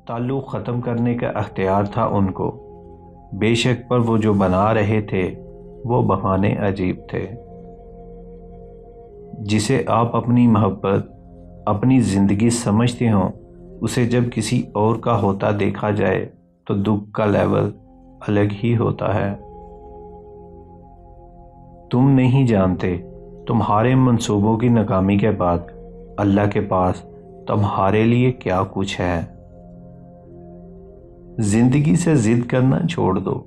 تعلق ختم کرنے کا اختیار تھا ان کو، بے شک پر وہ جو بنا رہے تھے وہ بہانے عجیب تھے۔ جسے آپ اپنی محبت، اپنی زندگی سمجھتے ہوں، اسے جب کسی اور کا ہوتا دیکھا جائے تو دکھ کا لیول الگ ہی ہوتا ہے۔ تم نہیں جانتے تمہارے منصوبوں کی ناکامی کے بعد اللہ کے پاس تمہارے لیے کیا کچھ ہے۔ زندگی سے ضد کرنا چھوڑ دو،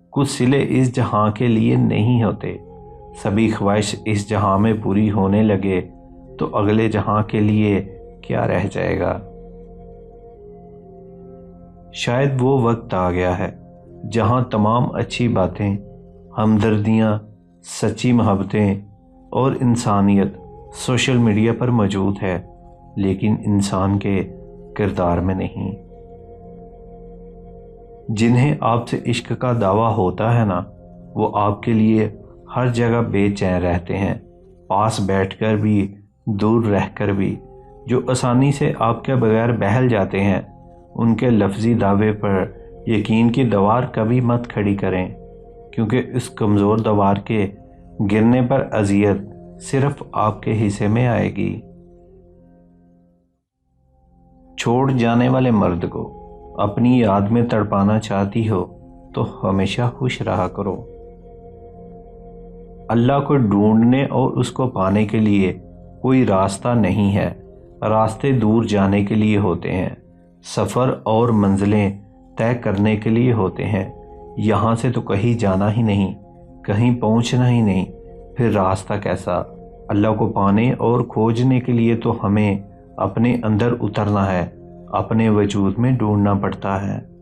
کچھ صلے اس جہاں کے لیے نہیں ہوتے، سبھی خواہش اس جہاں میں پوری ہونے لگے تو اگلے جہاں کے لیے کیا رہ جائے گا۔ شاید وہ وقت آ گیا ہے جہاں تمام اچھی باتیں، ہمدردیاں، سچی محبتیں اور انسانیت سوشل میڈیا پر موجود ہے، لیکن انسان کے کردار میں نہیں۔ جنہیں آپ سے عشق کا دعویٰ ہوتا ہے نا، وہ آپ کے لیے ہر جگہ بے چین رہتے ہیں، پاس بیٹھ کر بھی، دور رہ کر بھی۔ جو آسانی سے آپ کے بغیر بہل جاتے ہیں، ان کے لفظی دعوے پر یقین کی دیوار کبھی مت کھڑی کریں، کیونکہ اس کمزور دیوار کے گرنے پر اذیت صرف آپ کے حصے میں آئے گی۔ چھوڑ جانے والے مرد کو اپنی یاد میں تڑپانا چاہتی ہو تو ہمیشہ خوش رہا کرو۔ اللہ کو ڈھونڈنے اور اس کو پانے کے لیے کوئی راستہ نہیں ہے، راستے دور جانے کے لیے ہوتے ہیں، سفر اور منزلیں طے کرنے کے لیے ہوتے ہیں۔ یہاں سے تو کہیں جانا ہی نہیں، کہیں پہنچنا ہی نہیں، پھر راستہ کیسا؟ اللہ کو پانے اور کھوجنے کے لیے تو ہمیں اپنے اندر اترنا ہے، اپنے وجود میں ڈھونڈنا پڑتا ہے۔